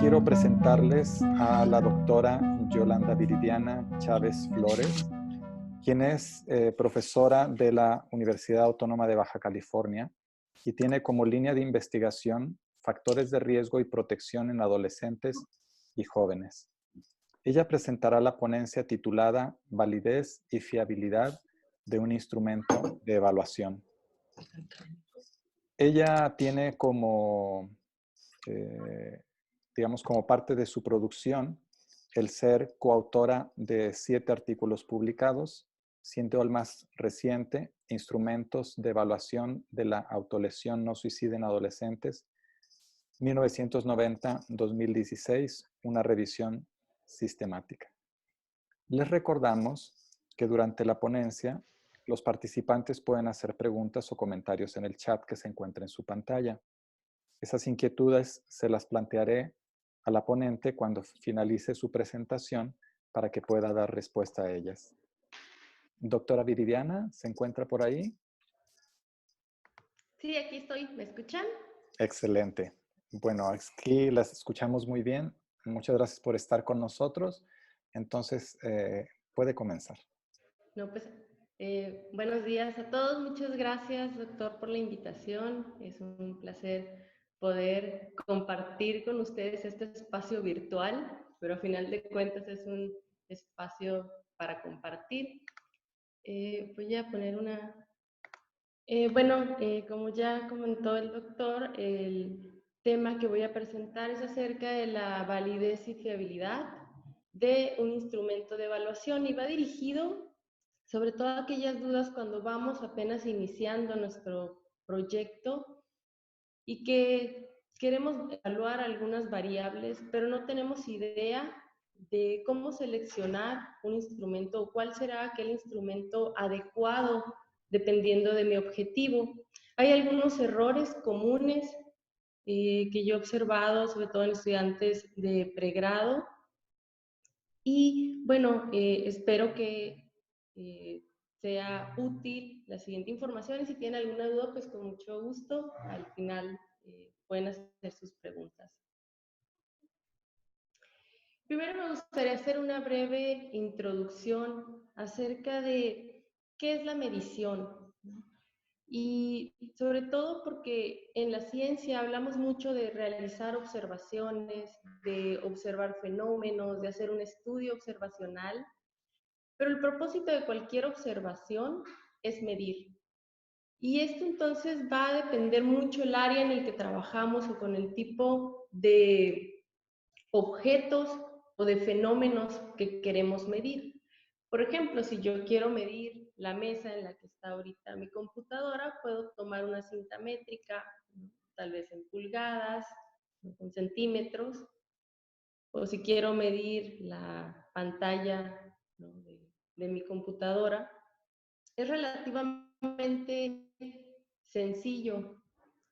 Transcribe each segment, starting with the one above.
quiero presentarles a la doctora Yolanda Viridiana Chávez Flores, quien es profesora de la Universidad Autónoma de Baja California y tiene como línea de investigación factores de riesgo y protección en adolescentes y jóvenes. Ella presentará la ponencia titulada Validez y fiabilidad de un instrumento de evaluación. Ella tiene como, digamos, como parte de su producción el ser coautora de 7 artículos publicados, siendo el más reciente Instrumentos de Evaluación de la Autolesión no suicida en adolescentes, 1990-2016, una revisión sistemática. Les recordamos que durante la ponencia los participantes pueden hacer preguntas o comentarios en el chat que se encuentra en su pantalla. Esas inquietudes se las plantearé a la ponente cuando finalice su presentación para que pueda dar respuesta a ellas. Doctora Viridiana, ¿se encuentra por ahí? Sí, aquí estoy. ¿Me escuchan? Excelente. Bueno, aquí las escuchamos muy bien. Muchas gracias por estar con nosotros. Entonces, puede comenzar. No, pues, buenos días a todos. Muchas gracias, doctor, por la invitación. Es un placer poder compartir con ustedes este espacio virtual, pero a final de cuentas es un espacio para compartir. Voy a poner una... como ya comentó el doctor, el tema que voy a presentar es acerca de la validez y fiabilidad de un instrumento de evaluación y va dirigido sobre todo aquellas dudas cuando vamos apenas iniciando nuestro proyecto y que queremos evaluar algunas variables, pero no tenemos idea de cómo seleccionar un instrumento o cuál será aquel instrumento adecuado dependiendo de mi objetivo. Hay algunos errores comunes que yo he observado, sobre todo en estudiantes de pregrado, y bueno, espero que sea útil la siguiente información y si tienen alguna duda, pues con mucho gusto, al final pueden hacer sus preguntas. Primero me gustaría hacer una breve introducción acerca de qué es la medición. Y sobre todo porque en la ciencia hablamos mucho de realizar observaciones, de observar fenómenos, de hacer un estudio observacional, pero el propósito de cualquier observación es medir. Y esto entonces va a depender mucho el área en el que trabajamos o con el tipo de objetos o de fenómenos que queremos medir. Por ejemplo, si yo quiero medir la mesa en la que está ahorita mi computadora, puedo tomar una cinta métrica, tal vez en pulgadas, en centímetros, o si quiero medir la pantalla, ¿no?, de mi computadora, es relativamente sencillo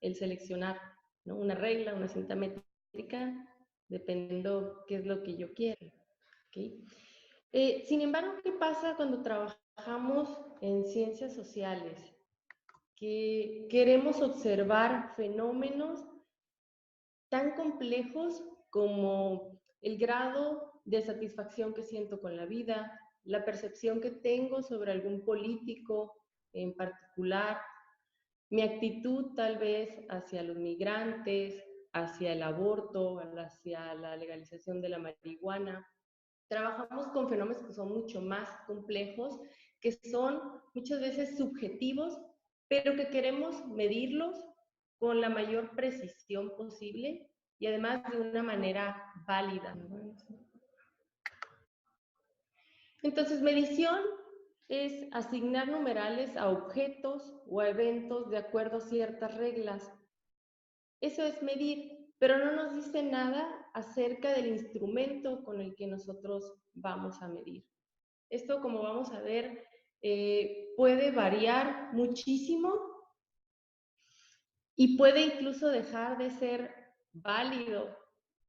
el seleccionar, ¿no?, una regla, una cinta métrica, dependiendo qué es lo que yo quiero. ¿Okay? Sin embargo, ¿qué pasa cuando trabajamos en ciencias sociales? Que queremos observar fenómenos tan complejos como el grado de satisfacción que siento con la vida, la percepción que tengo sobre algún político en particular, mi actitud tal vez hacia los migrantes, hacia el aborto, hacia la legalización de la marihuana. Trabajamos con fenómenos que son mucho más complejos, que son muchas veces subjetivos, pero que queremos medirlos con la mayor precisión posible y además de una manera válida. Entonces, medición es asignar numerales a objetos o a eventos de acuerdo a ciertas reglas. Eso es medir, pero no nos dice nada acerca del instrumento con el que nosotros vamos a medir. Esto, como vamos a ver, puede variar muchísimo y puede incluso dejar de ser válido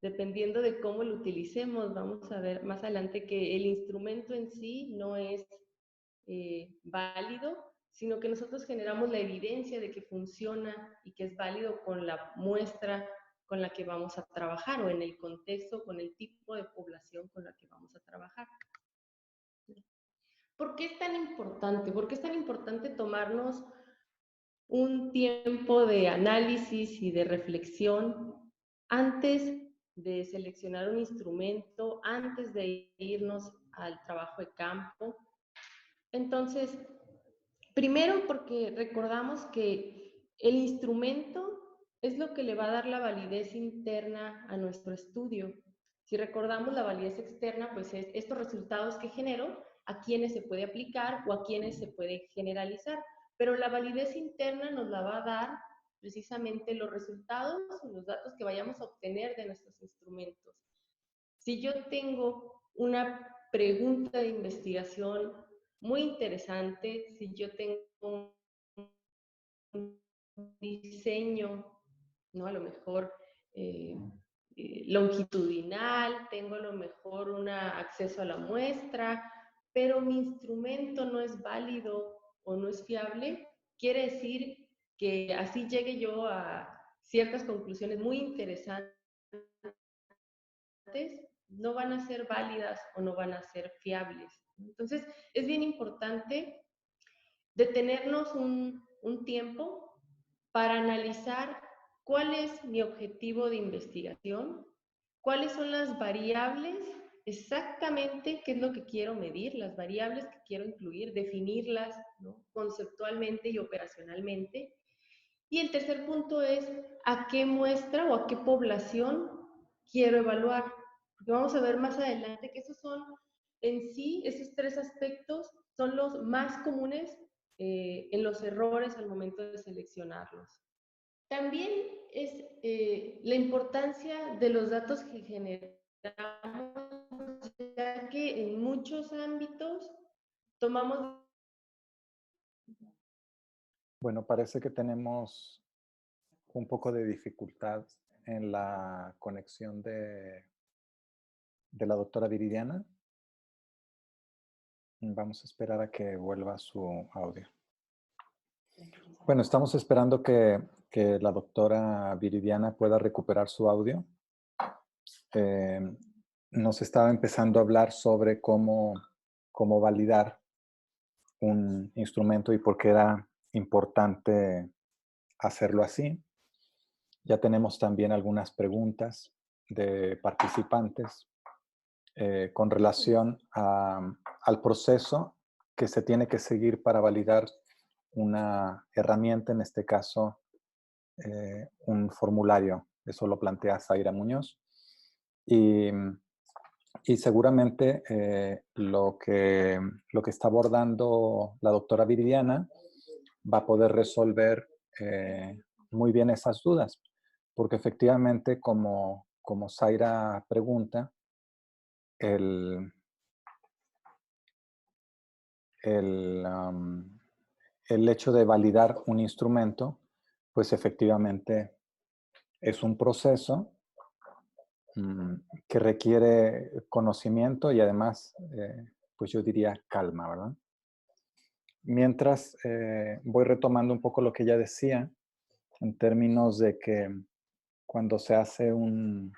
dependiendo de cómo lo utilicemos. Vamos a ver más adelante que el instrumento en sí no es válido, sino que nosotros generamos la evidencia de que funciona y que es válido con la muestra con la que vamos a trabajar o en el contexto, con el tipo de población con la que vamos a trabajar. ¿Por qué es tan importante? ¿Por qué es tan importante tomarnos un tiempo de análisis y de reflexión antes de seleccionar un instrumento, antes de irnos al trabajo de campo? Entonces, primero porque recordamos que el instrumento es lo que le va a dar la validez interna a nuestro estudio. Si recordamos la validez externa, pues es estos resultados que genero, a quienes se puede aplicar o a quienes se puede generalizar. Pero la validez interna nos la va a dar precisamente los resultados o los datos que vayamos a obtener de nuestros instrumentos. Si yo tengo una pregunta de investigación muy interesante, si yo tengo un diseño, ¿no? A lo mejor longitudinal, tengo a lo mejor un acceso a la muestra, pero mi instrumento no es válido o no es fiable, quiere decir que así llegue yo a ciertas conclusiones muy interesantes, no van a ser válidas o no van a ser fiables. Entonces, es bien importante detenernos un tiempo para analizar cuál es mi objetivo de investigación, cuáles son las variables, exactamente qué es lo que quiero medir, las variables que quiero incluir, definirlas, ¿no? Conceptualmente y operacionalmente. Y el tercer punto es a qué muestra o a qué población quiero evaluar. Porque vamos a ver más adelante que esos son en sí, esos tres aspectos son los más comunes en los errores al momento de seleccionarlos. También es la importancia de los datos que generamos, ya que en muchos ámbitos tomamos... Bueno, parece que tenemos un poco de dificultad en la conexión de la doctora Viridiana. Vamos a esperar a que vuelva su audio. Bueno, estamos esperando que la doctora Viridiana pueda recuperar su audio. Nos estaba empezando a hablar sobre cómo validar un instrumento y por qué era importante hacerlo así. Ya tenemos también algunas preguntas de participantes con relación al proceso que se tiene que seguir para validar una herramienta, en este caso un formulario. Eso lo plantea Zaira Muñoz. Y seguramente lo que está abordando la doctora Viridiana va a poder resolver muy bien esas dudas, porque efectivamente, como Zaira pregunta, el hecho de validar un instrumento, pues efectivamente es un proceso que requiere conocimiento y además, pues yo diría calma, ¿verdad? Mientras voy retomando un poco lo que ella decía, en términos de que cuando se hace un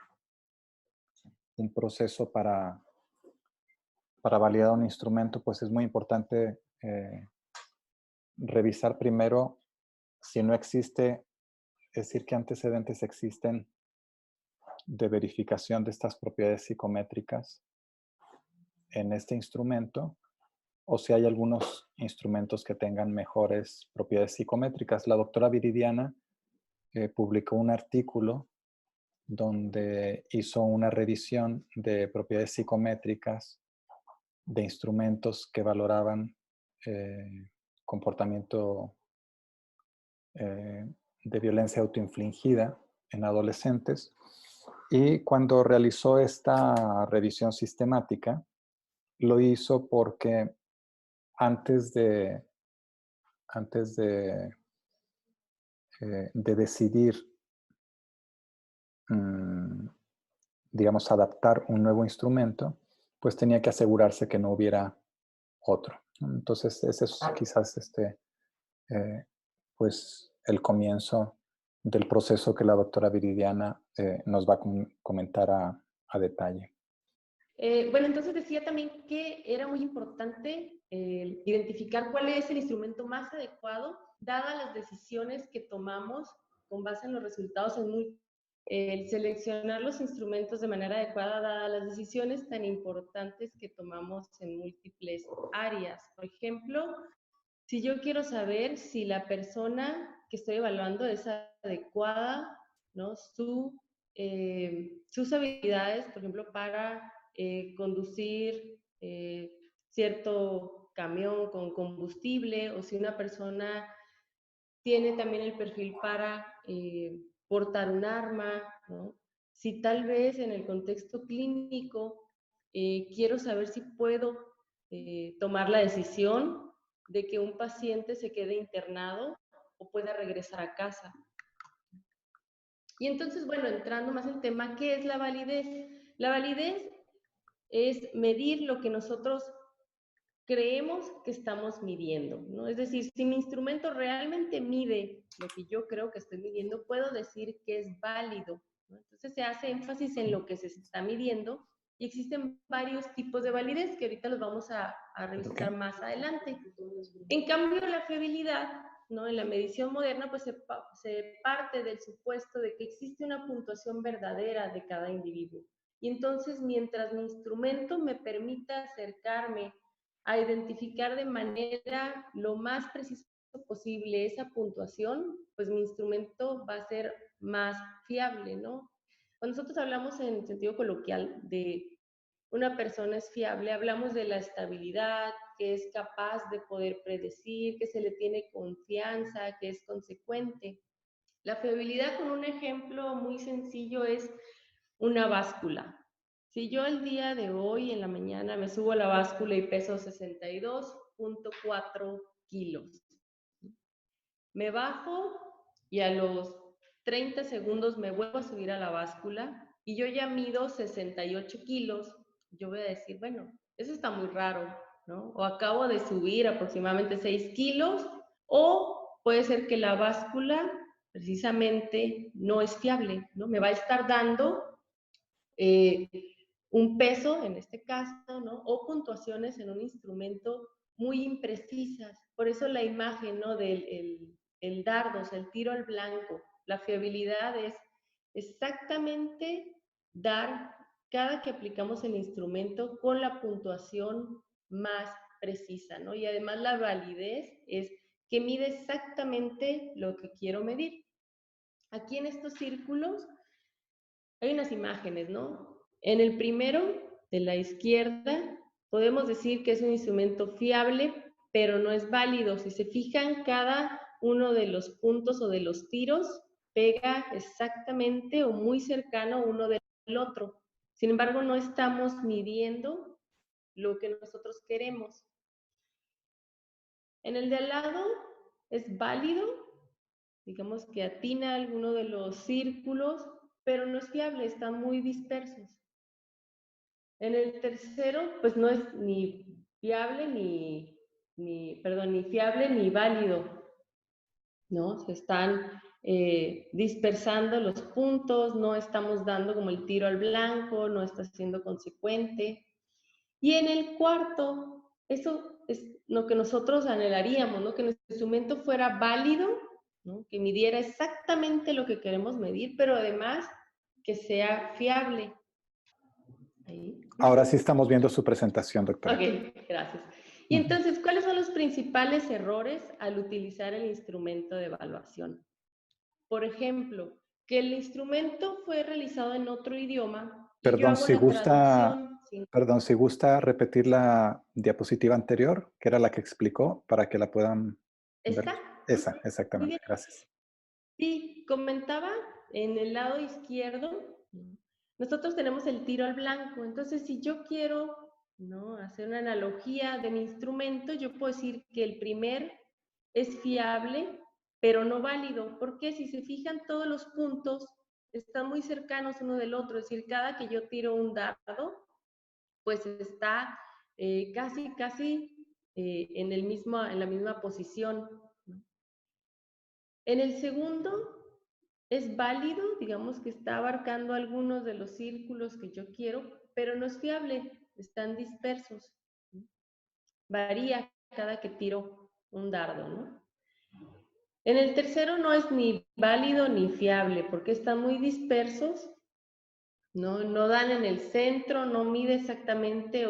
proceso para validar un instrumento, pues es muy importante revisar primero si no existe, es decir, qué antecedentes existen de verificación de estas propiedades psicométricas en este instrumento, o si hay algunos instrumentos que tengan mejores propiedades psicométricas. La doctora Viridiana publicó un artículo donde hizo una revisión de propiedades psicométricas de instrumentos que valoraban comportamiento de violencia autoinfligida en adolescentes. Y cuando realizó esta revisión sistemática, lo hizo porque antes de decidir, digamos, adaptar un nuevo instrumento, pues tenía que asegurarse que no hubiera otro. Entonces, ese es quizás pues el comienzo del proceso que la doctora Viridiana nos va a comentar a detalle. Bueno, entonces decía también que era muy importante identificar cuál es el instrumento más adecuado, dadas las decisiones que tomamos con base en los resultados el seleccionar los instrumentos de manera adecuada, dadas las decisiones tan importantes que tomamos en múltiples áreas. Por ejemplo, si yo quiero saber si la persona que estoy evaluando es adecuada, ¿no? Sus habilidades, por ejemplo, para conducir cierto camión con combustible, o si una persona tiene también el perfil para portar un arma, ¿no? Si tal vez en el contexto clínico quiero saber si puedo tomar la decisión de que un paciente se quede internado o pueda regresar a casa. Y entonces, bueno, entrando más en tema, ¿qué es la validez? La validez es medir lo que nosotros creemos que estamos midiendo, ¿no? Es decir, si mi instrumento realmente mide lo que yo creo que estoy midiendo, puedo decir que es válido, ¿no? Entonces se hace énfasis en lo que se está midiendo y existen varios tipos de validez que ahorita los vamos a revisar más adelante. En cambio, la fiabilidad, ¿no? En la medición moderna, pues se parte del supuesto de que existe una puntuación verdadera de cada individuo. Y entonces, mientras mi instrumento me permita acercarme a identificar de manera lo más precisa posible esa puntuación, pues mi instrumento va a ser más fiable, ¿no? Cuando nosotros hablamos en sentido coloquial de una persona es fiable, hablamos de la estabilidad, que es capaz de poder predecir, que se le tiene confianza, que es consecuente. La fiabilidad, con un ejemplo muy sencillo, es una báscula. Si yo el día de hoy en la mañana me subo a la báscula y peso 62.4 kilos, me bajo y a los 30 segundos me vuelvo a subir a la báscula y yo ya mido 68 kilos, yo voy a decir, bueno, eso está muy raro, ¿no? O acabo de subir aproximadamente 6 kilos, o puede ser que la báscula precisamente no es fiable, ¿no? Me va a estar dando eh, un peso, en este caso, ¿no? O puntuaciones en un instrumento muy imprecisas. Por eso la imagen, ¿no? El dardo, o sea, el tiro al blanco. La fiabilidad es exactamente dar cada que aplicamos el instrumento con la puntuación más precisa, ¿no? Y además la validez es que mide exactamente lo que quiero medir. Aquí en estos círculos hay unas imágenes, ¿no? En el primero, de la izquierda, podemos decir que es un instrumento fiable, pero no es válido. Si se fijan, cada uno de los puntos o de los tiros pega exactamente o muy cercano uno del otro. Sin embargo, no estamos midiendo lo que nosotros queremos. En el de al lado es válido, digamos que atina alguno de los círculos, pero no es fiable, están muy dispersos. En el tercero, pues no es ni fiable ni fiable ni válido, ¿no? Se están dispersando los puntos, no estamos dando como el tiro al blanco, no está siendo consecuente. Y en el cuarto, eso es lo que nosotros anhelaríamos, ¿no? Que nuestro instrumento fuera válido, ¿no? Que midiera exactamente lo que queremos medir, pero además que sea fiable. Ahí. Ahora sí estamos viendo su presentación, doctora. Ok, gracias. Y entonces, ¿cuáles son los principales errores al utilizar el instrumento de evaluación? Por ejemplo, que el instrumento fue realizado en otro idioma y yo Perdón, hago la traducción sin... perdón, si gusta repetir la diapositiva anterior, que era la que explicó, para que la puedan ver. ¿Está? Esa, Muy exactamente, bien. gracias. Sí, comentaba en el lado izquierdo, nosotros tenemos el tiro al blanco. Entonces, si yo quiero, ¿no?, hacer una analogía de mi instrumento, yo puedo decir que el primer es fiable, pero no válido, porque si se fijan, todos los puntos están muy cercanos uno del otro, es decir, cada que yo tiro un dardo, pues está casi en la misma posición, ¿no? En el segundo, es válido, digamos que está abarcando algunos de los círculos que yo quiero, pero no es fiable, están dispersos. Varía cada que tiro un dardo, ¿no? En el tercero no es ni válido ni fiable, porque están muy dispersos, no dan en el centro, no mide exactamente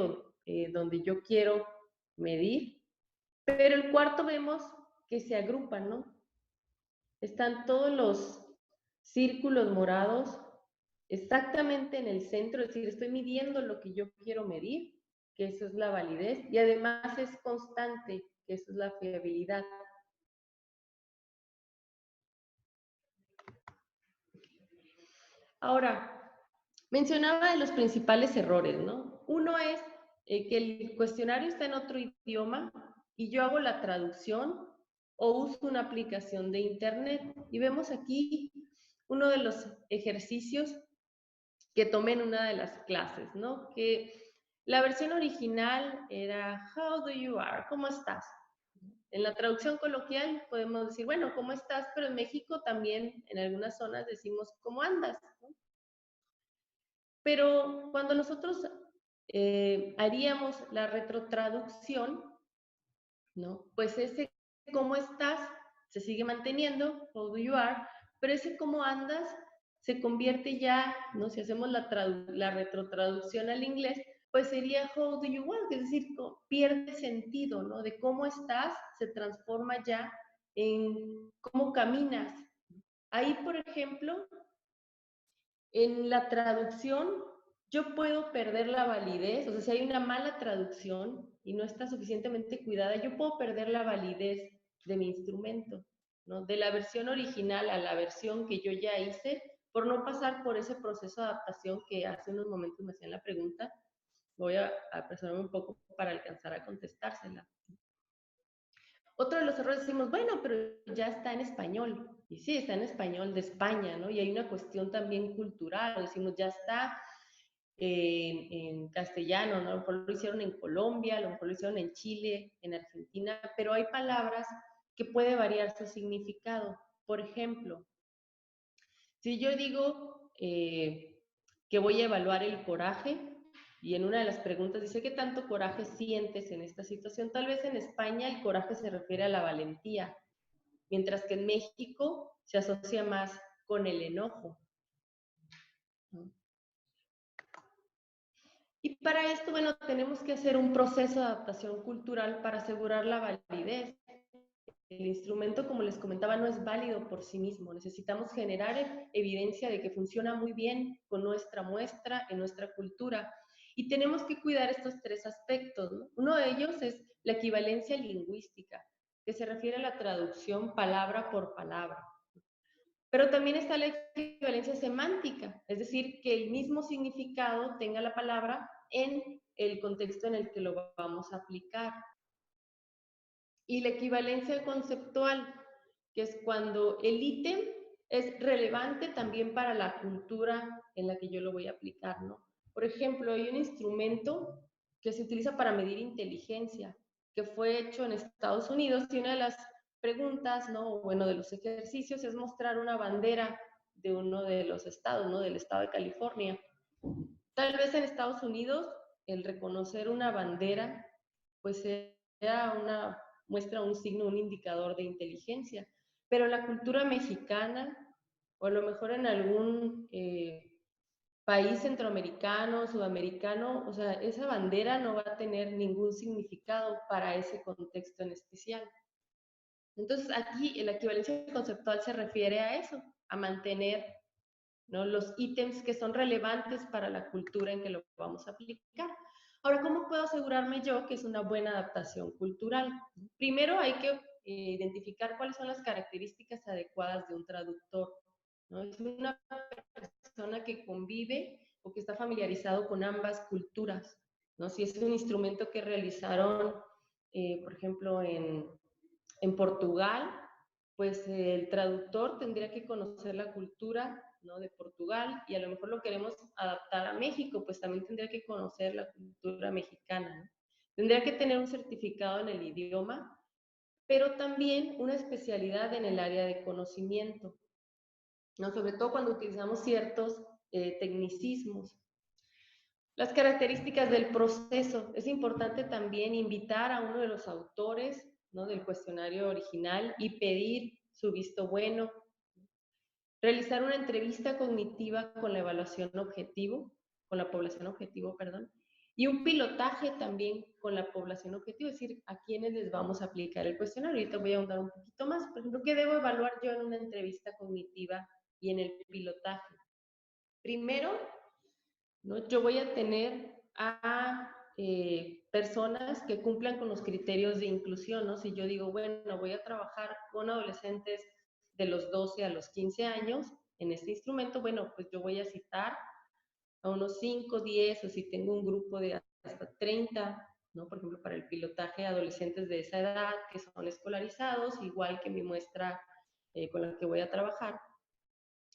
donde yo quiero medir. Pero el cuarto vemos que se agrupan, ¿no? Están todos los círculos morados exactamente en el centro, es decir, estoy midiendo lo que yo quiero medir, que eso es la validez, y además es constante, que eso es la fiabilidad. Ahora, mencionaba de los principales errores, ¿no? Uno es que el cuestionario está en otro idioma y yo hago la traducción o uso una aplicación de internet. Y vemos aquí uno de los ejercicios que tomé en una de las clases, ¿no? Que la versión original era How do you are? ¿Cómo estás? En la traducción coloquial podemos decir, bueno, ¿cómo estás? Pero en México también en algunas zonas decimos, ¿cómo andas? ¿no? Pero cuando nosotros haríamos la retrotraducción, ¿no? Pues ese cómo estás se sigue manteniendo, how do you are, pero ese cómo andas se convierte ya, ¿no? Si hacemos la retrotraducción al inglés, pues sería how do you walk, es decir, pierde sentido, ¿no? De cómo estás se transforma ya en cómo caminas. Ahí, por ejemplo, en la traducción, yo puedo perder la validez, o sea, si hay una mala traducción y no está suficientemente cuidada, yo puedo perder la validez de mi instrumento, ¿no? De la versión original a la versión que yo ya hice, por no pasar por ese proceso de adaptación que hace unos momentos me hacían la pregunta, voy a apresurarme un poco para alcanzar a contestársela. Otro de los errores decimos, bueno, pero ya está en español. Y sí, está en español de España, ¿no? Y hay una cuestión también cultural. Decimos, ya está en castellano, ¿no? A lo mejor lo hicieron en Colombia, a lo mejor lo hicieron en Chile, en Argentina, pero hay palabras que puede variar su significado. Por ejemplo, si yo digo que voy a evaluar el coraje, y en una de las preguntas dice, ¿qué tanto coraje sientes en esta situación? Tal vez en España el coraje se refiere a la valentía, mientras que en México se asocia más con el enojo. ¿no? Y para esto, bueno, tenemos que hacer un proceso de adaptación cultural para asegurar la validez. El instrumento, como les comentaba, no es válido por sí mismo. Necesitamos generar evidencia de que funciona muy bien con nuestra muestra, en nuestra cultura. Y tenemos que cuidar estos tres aspectos. ¿no? Uno de ellos es la equivalencia lingüística, que se refiere a la traducción palabra por palabra. Pero también está la equivalencia semántica, es decir, que el mismo significado tenga la palabra en el contexto en el que lo vamos a aplicar. Y la equivalencia conceptual, que es cuando el ítem es relevante también para la cultura en la que yo lo voy a aplicar, ¿no? Por ejemplo, hay un instrumento que se utiliza para medir inteligencia, que fue hecho en Estados Unidos, y una de las preguntas, ¿no? Bueno, de los ejercicios es mostrar una bandera de uno de los estados, ¿no? Del estado de California. Tal vez en Estados Unidos el reconocer una bandera, pues sea una muestra un signo, un indicador de inteligencia. Pero la cultura mexicana, o a lo mejor en algún país centroamericano, sudamericano, o sea, esa bandera no va a tener ningún significado para ese contexto en especial. Entonces, aquí la equivalencia conceptual se refiere a eso, a mantener ¿no? los ítems que son relevantes para la cultura en que lo vamos a aplicar. Ahora, ¿cómo puedo asegurarme yo que es una buena adaptación cultural? Primero hay que identificar cuáles son las características adecuadas de un traductor. ¿no? Es una persona que convive o que está familiarizado con ambas culturas. ¿no? Si es un instrumento que realizaron, por ejemplo, en Portugal, pues el traductor tendría que conocer la cultura ¿no? de Portugal y a lo mejor lo queremos adaptar a México, pues también tendría que conocer la cultura mexicana. ¿no? Tendría que tener un certificado en el idioma, pero también una especialidad en el área de conocimiento. ¿no? Sobre todo cuando utilizamos ciertos tecnicismos. Las características del proceso. Es importante también invitar a uno de los autores, ¿no?, del cuestionario original y pedir su visto bueno. Realizar una entrevista cognitiva con la evaluación objetivo, con la población objetivo, perdón, y un pilotaje también con la población objetivo, es decir, a quienes les vamos a aplicar el cuestionario. Ahorita voy a ahondar un poquito más. Por ejemplo, ¿qué debo evaluar yo en una entrevista cognitiva y en el pilotaje? Primero, ¿no?, yo voy a tener a personas que cumplan con los criterios de inclusión, ¿no? Si yo digo, bueno, voy a trabajar con adolescentes de los 12 a los 15 años en este instrumento, bueno, pues yo voy a citar a unos 5, 10, o si tengo un grupo de hasta 30, ¿no? Por ejemplo, para el pilotaje, adolescentes de esa edad que son escolarizados, igual que mi muestra con la que voy a trabajar.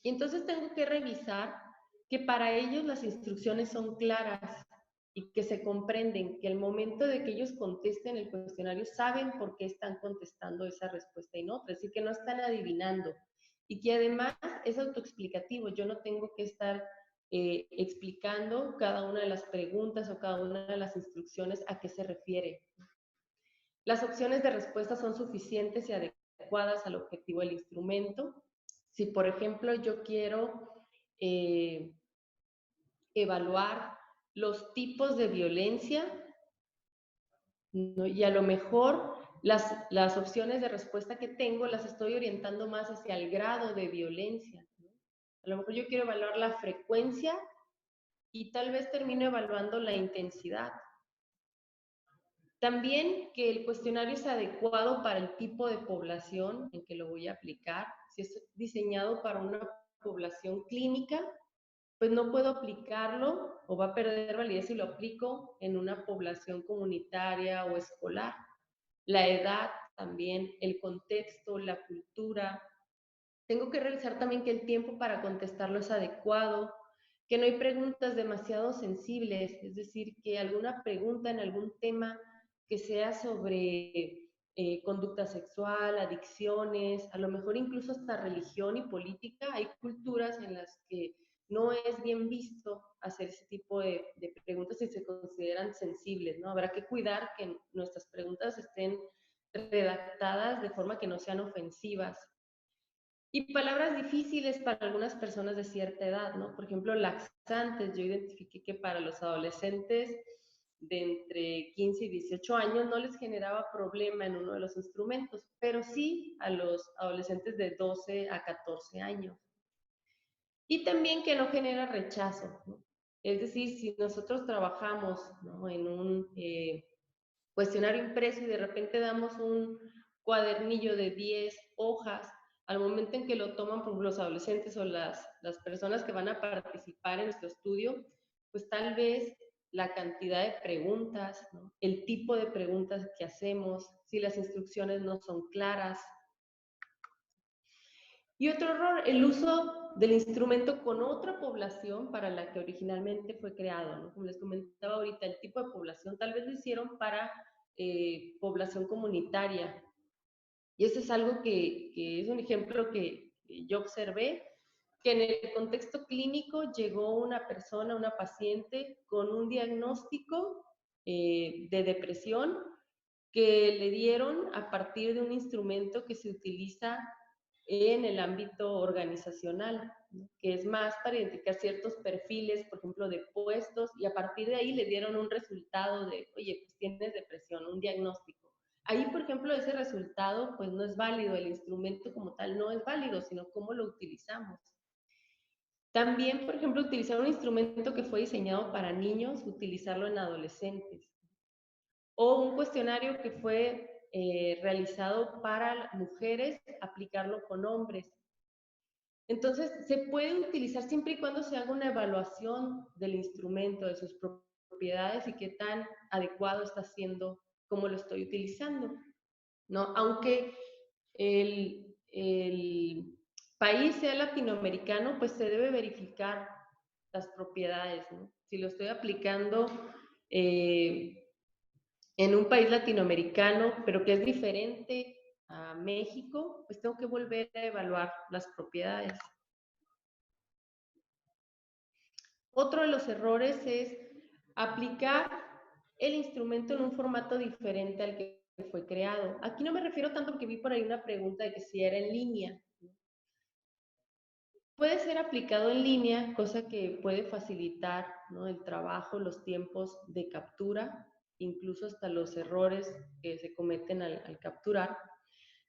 Y entonces tengo que revisar que para ellos las instrucciones son claras y que se comprenden, que al momento de que ellos contesten el cuestionario saben por qué están contestando esa respuesta y no otra, es decir, que no están adivinando y que además es autoexplicativo. Yo no tengo que estar explicando cada una de las preguntas o cada una de las instrucciones a qué se refiere. Las opciones de respuesta son suficientes y adecuadas al objetivo del instrumento. Si, por ejemplo, yo quiero eh, evaluar los tipos de violencia, ¿no?, y a lo mejor las opciones de respuesta que tengo las estoy orientando más hacia el grado de violencia, ¿no? A lo mejor yo quiero evaluar la frecuencia y tal vez termino evaluando la intensidad. También que el cuestionario es adecuado para el tipo de población en que lo voy a aplicar. Si es diseñado para una población clínica, pues no puedo aplicarlo o va a perder validez si lo aplico en una población comunitaria o escolar. La edad también, el contexto, la cultura. Tengo que revisar también que el tiempo para contestarlo es adecuado, que no hay preguntas demasiado sensibles, es decir, que alguna pregunta en algún tema que sea sobre conducta sexual, adicciones, a lo mejor incluso hasta religión y política. Hay culturas en las que no es bien visto hacer ese tipo de preguntas si se consideran sensibles, ¿no? Habrá que cuidar que nuestras preguntas estén redactadas de forma que no sean ofensivas. Y palabras difíciles para algunas personas de cierta edad, ¿no? Por ejemplo, laxantes. Yo identifiqué que para los adolescentes de entre 15 y 18 años no les generaba problema en uno de los instrumentos, pero sí a los adolescentes de 12 a 14 años. Y también que no genera rechazo, ¿no? Es decir, si nosotros trabajamos, ¿no?, en un cuestionario impreso y de repente damos un cuadernillo de 10 hojas, al momento en que lo toman por los adolescentes o las personas que van a participar en nuestro estudio, pues tal vez la cantidad de preguntas, ¿no?, el tipo de preguntas que hacemos, si las instrucciones no son claras. Y otro error, el uso del instrumento con otra población para la que originalmente fue creado, ¿no? Como les comentaba ahorita, el tipo de población tal vez lo hicieron para población comunitaria. Y eso es algo que es un ejemplo que yo observé, que en el contexto clínico llegó una persona, una paciente, con un diagnóstico de depresión que le dieron a partir de un instrumento que se utiliza en el ámbito organizacional, ¿no?, que es más para identificar ciertos perfiles, por ejemplo, de puestos, y a partir de ahí le dieron un resultado de, oye, pues tienes depresión, un diagnóstico. Ahí, por ejemplo, ese resultado pues no es válido, el instrumento como tal no es válido, sino cómo lo utilizamos. También, por ejemplo, utilizar un instrumento que fue diseñado para niños, utilizarlo en adolescentes. O un cuestionario que fue realizado para mujeres, aplicarlo con hombres. Entonces, se puede utilizar siempre y cuando se haga una evaluación del instrumento, de sus propiedades y qué tan adecuado está siendo, cómo lo estoy utilizando, ¿no? Aunque el país sea latinoamericano, pues se debe verificar las propiedades, ¿no? Si lo estoy aplicando en un país latinoamericano, pero que es diferente a México, pues tengo que volver a evaluar las propiedades. Otro de los errores es aplicar el instrumento en un formato diferente al que fue creado. Aquí no me refiero tanto porque vi por ahí una pregunta de que si era en línea. Puede ser aplicado en línea, cosa que puede facilitar, ¿no?, el trabajo, los tiempos de captura, incluso hasta los errores que se cometen al capturar,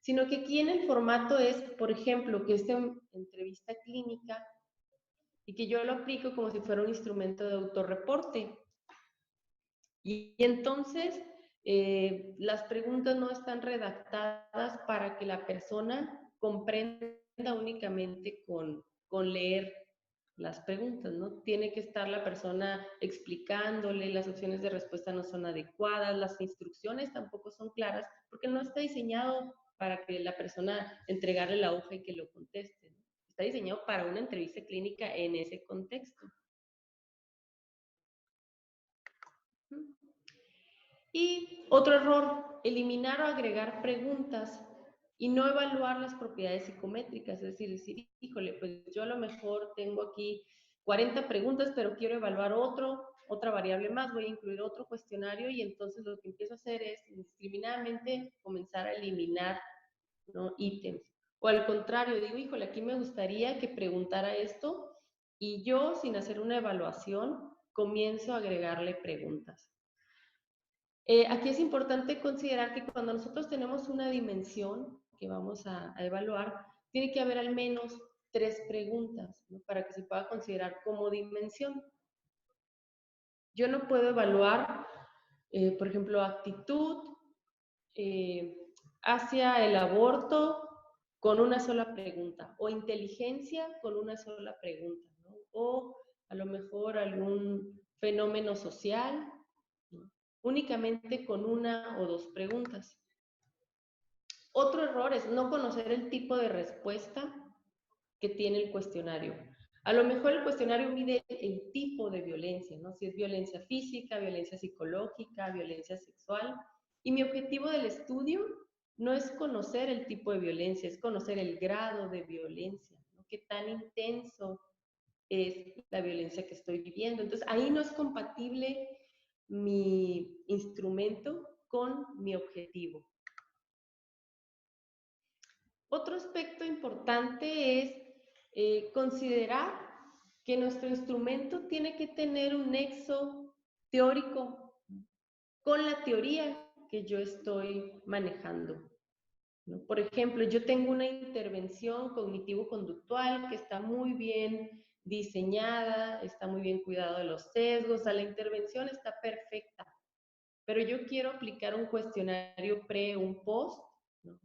sino que aquí en el formato es, por ejemplo, que esta entrevista clínica y que yo lo aplico como si fuera un instrumento de autorreporte. Y entonces las preguntas no están redactadas para que la persona comprenda únicamente con leer las preguntas, ¿no? Tiene que estar la persona explicándole, las opciones de respuesta no son adecuadas, las instrucciones tampoco son claras, porque no está diseñado para que la persona entregarle la hoja y que lo conteste, ¿no? Está diseñado para una entrevista clínica en ese contexto. Y otro error, eliminar o agregar preguntas y no evaluar las propiedades psicométricas, es decir, híjole, pues yo a lo mejor tengo aquí 40 preguntas, pero quiero evaluar otra variable más, voy a incluir otro cuestionario y entonces lo que empiezo a hacer es indiscriminadamente comenzar a eliminar, ¿no?, ítems. O al contrario, digo, híjole, aquí me gustaría que preguntara esto y yo, sin hacer una evaluación, comienzo a agregarle preguntas. Aquí es importante considerar que cuando nosotros tenemos una dimensión que vamos a evaluar, tiene que haber al menos 3 preguntas, ¿no?, para que se pueda considerar como dimensión. Yo no puedo evaluar, por ejemplo, actitud eh, hacia el aborto con una sola pregunta, o inteligencia con una sola pregunta, ¿no?, o a lo mejor algún fenómeno social, ¿no?, únicamente con una o 2 preguntas. Otro error es no conocer el tipo de respuesta que tiene el cuestionario. A lo mejor el cuestionario mide el tipo de violencia, ¿no?, si es violencia física, violencia psicológica, violencia sexual. Y mi objetivo del estudio no es conocer el tipo de violencia, es conocer el grado de violencia, ¿no?, qué tan intenso es la violencia que estoy viviendo. Entonces, ahí no es compatible mi instrumento con mi objetivo. Otro aspecto importante es considerar que nuestro instrumento tiene que tener un nexo teórico con la teoría que yo estoy manejando, ¿no? Por ejemplo, yo tengo una intervención cognitivo-conductual que está muy bien diseñada, está muy bien cuidado de los sesgos, o sea, la intervención está perfecta, pero yo quiero aplicar un cuestionario pre, un post, ¿no?,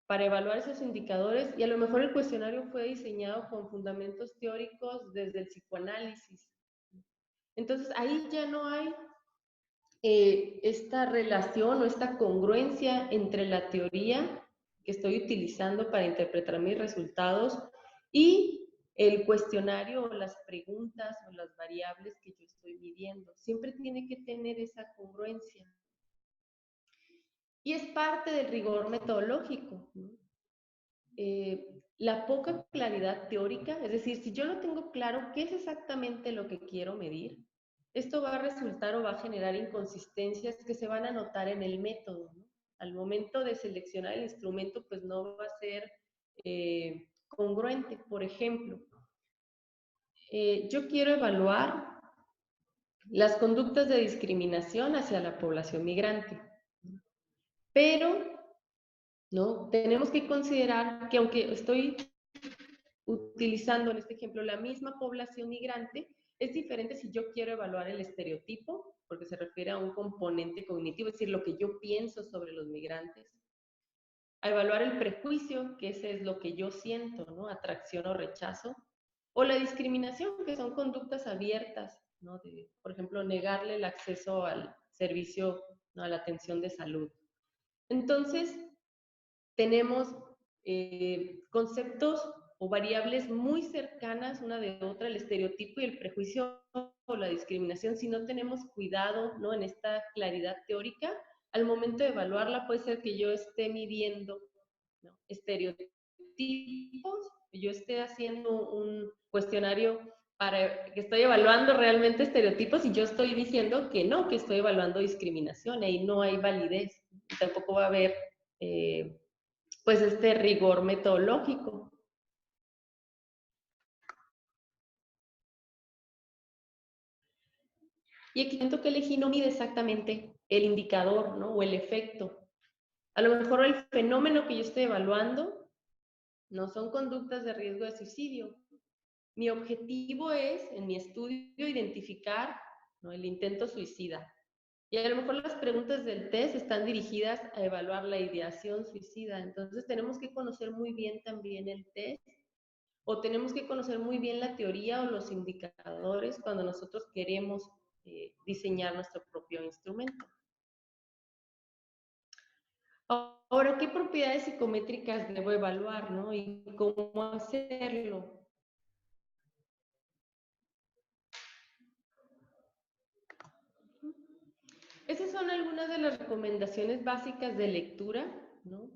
para evaluar esos indicadores, y a lo mejor el cuestionario fue diseñado con fundamentos teóricos desde el psicoanálisis. Entonces, ahí ya no hay esta relación o esta congruencia entre la teoría que estoy utilizando para interpretar mis resultados y el cuestionario o las preguntas o las variables que yo estoy midiendo. Siempre tiene que tener esa congruencia. Y es parte del rigor metodológico, ¿no? La poca claridad teórica, es decir, si yo no tengo claro qué es exactamente lo que quiero medir, esto va a resultar o va a generar inconsistencias que se van a notar en el método, ¿no? Al momento de seleccionar el instrumento, pues no va a ser congruente. Por ejemplo, yo quiero evaluar las conductas de discriminación hacia la población migrante, pero ¿no?, tenemos que considerar que aunque estoy utilizando en este ejemplo la misma población migrante, es diferente si yo quiero evaluar el estereotipo, porque se refiere a un componente cognitivo, es decir, lo que yo pienso sobre los migrantes, a evaluar el prejuicio, que ese es lo que yo siento, ¿no?, atracción o rechazo, o la discriminación, que son conductas abiertas, ¿no?, de, por ejemplo, negarle el acceso al servicio, ¿no?, a la atención de salud. Entonces, tenemos conceptos o variables muy cercanas una de otra, el estereotipo y el prejuicio o la discriminación. Si no tenemos cuidado, ¿no?, en esta claridad teórica, al momento de evaluarla puede ser que yo esté midiendo, ¿no?, estereotipos, que yo esté haciendo un cuestionario que estoy evaluando realmente estereotipos y yo estoy diciendo que no, que estoy evaluando discriminación, ahí no hay validez, tampoco va a haber pues este rigor metodológico. Y aquí siento que elegí no mide exactamente el indicador, ¿no? O el efecto. A lo mejor el fenómeno que yo estoy evaluando no son conductas de riesgo de suicidio. Mi objetivo es, en mi estudio, identificar, ¿no?, el intento suicida. Y a lo mejor las preguntas del test están dirigidas a evaluar la ideación suicida. Entonces tenemos que conocer muy bien también el test, o tenemos que conocer muy bien la teoría o los indicadores cuando nosotros queremos diseñar nuestro propio instrumento. Ahora, ¿qué propiedades psicométricas debo evaluar, ¿no? Y cómo hacerlo. Esas son algunas de las recomendaciones básicas de lectura, ¿no?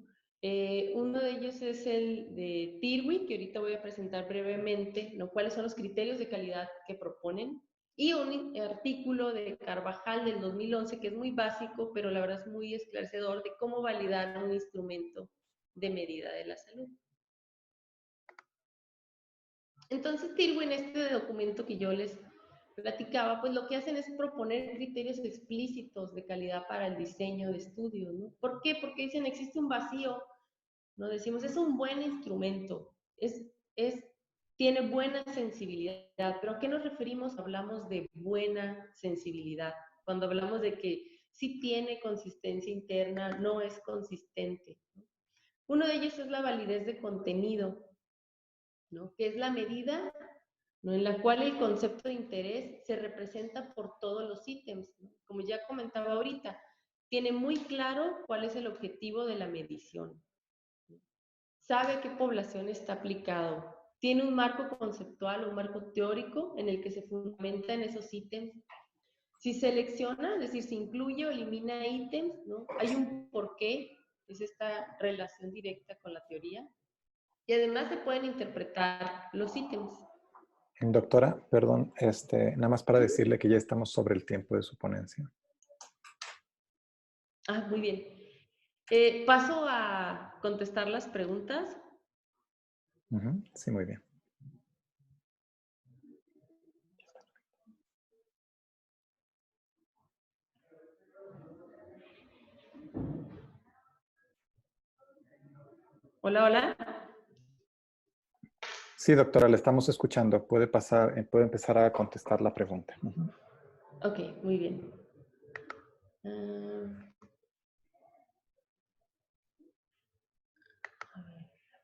Uno de ellos es el de Tirwi, que ahorita voy a presentar brevemente, ¿no?, cuáles son los criterios de calidad que proponen, y un artículo de Carvajal del 2011 que es muy básico, pero la verdad es muy esclarecedor de cómo validar un instrumento de medida de la salud. Entonces, Tirwi, en este documento que yo les platicaba, pues lo que hacen es proponer criterios explícitos de calidad para el diseño de estudios, ¿no? ¿Por qué? Porque dicen, existe un vacío, ¿no? Decimos, es un buen instrumento, tiene buena sensibilidad, pero ¿a qué nos referimos? Hablamos de buena sensibilidad, cuando hablamos de que sí tiene consistencia interna, no es consistente, ¿no? Uno de ellos es la validez de contenido, ¿no?, que es la medida, ¿no?, en la cual el concepto de interés se representa por todos los ítems, ¿no? Como ya comentaba ahorita, tiene muy claro cuál es el objetivo de la medición, ¿no? Sabe a qué población está aplicado, tiene un marco conceptual, un marco teórico en el que se fundamenta en esos ítems. Si selecciona, es decir, si incluye o elimina ítems, ¿no?, hay un porqué, es esta relación directa con la teoría. Y además se pueden interpretar los ítems. Doctora, perdón, nada más para decirle que ya estamos sobre el tiempo de su ponencia. Ah, muy bien. Paso a contestar las preguntas. Sí, muy bien. Hola, hola. Sí, doctora, le estamos escuchando. Puede empezar a contestar la pregunta. Ok, muy bien. A ver,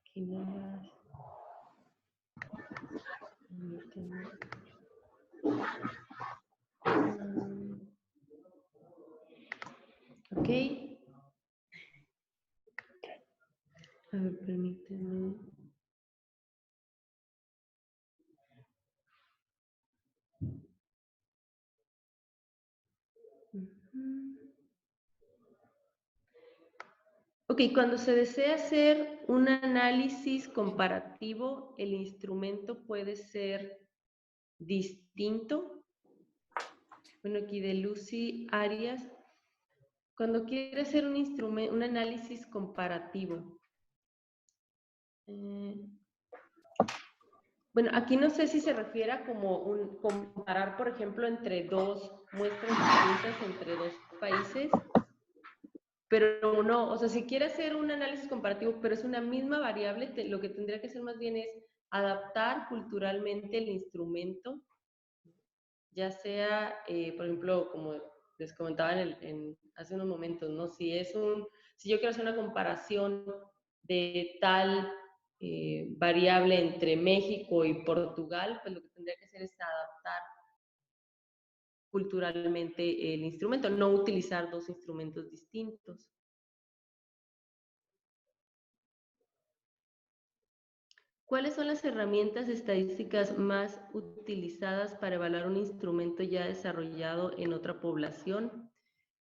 aquí más. Ok. A ver, permíteme. Ok, cuando se desea hacer un análisis comparativo, el instrumento puede ser distinto. Bueno, aquí de Lucy Arias. Cuando quiere hacer un análisis comparativo. Bueno, aquí no sé si se refiere a como comparar, por ejemplo, entre dos muestras distintas entre dos países, pero no, o sea, si quiere hacer un análisis comparativo, pero es una misma variable, lo que tendría que hacer más bien es adaptar culturalmente el instrumento, ya sea, por ejemplo, como les comentaba hace unos momentos, ¿no? Si yo quiero hacer una comparación de tal variable entre México y Portugal, pues lo que tendría que hacer es adaptar culturalmente el instrumento, no utilizar dos instrumentos distintos. ¿Cuáles son las herramientas estadísticas más utilizadas para evaluar un instrumento ya desarrollado en otra población?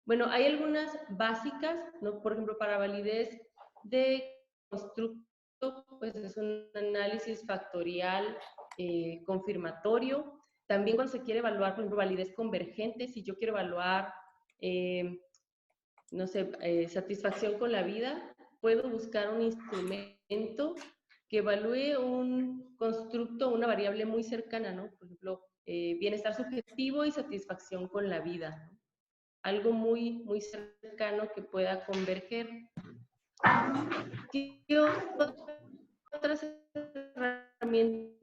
Bueno, hay algunas básicas, ¿no? Por ejemplo, para validez de constructo, pues es un análisis factorial confirmatorio. También cuando se quiere evaluar, por ejemplo, validez convergente, si yo quiero evaluar, no sé, satisfacción con la vida, puedo buscar un instrumento que evalúe un constructo, una variable muy cercana, ¿no? Por ejemplo, bienestar subjetivo y satisfacción con la vida, ¿no? Algo muy, muy cercano que pueda converger. ¿Qué otras herramientas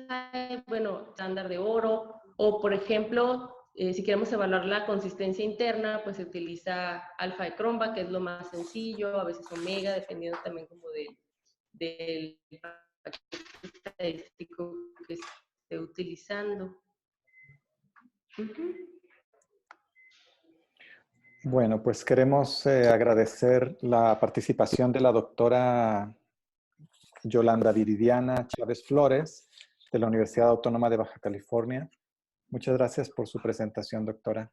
hay? Bueno, estándar de oro, o por ejemplo, si queremos evaluar la consistencia interna, pues se utiliza alfa de Cronbach, que es lo más sencillo, a veces omega, dependiendo también como del estadístico que esté utilizando. Bueno, pues queremos agradecer la participación de la doctora Yolanda Viridiana Chávez Flores, de la Universidad Autónoma de Baja California. Muchas gracias por su presentación, doctora.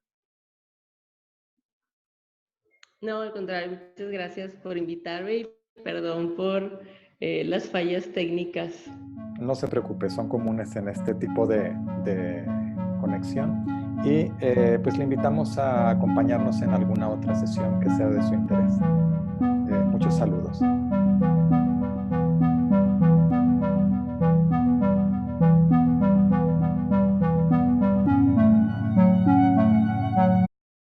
No, al contrario, muchas gracias por invitarme y perdón por las fallas técnicas. No se preocupe, son comunes en este tipo de conexión. Y pues le invitamos a acompañarnos en alguna otra sesión que sea de su interés. Muchos saludos.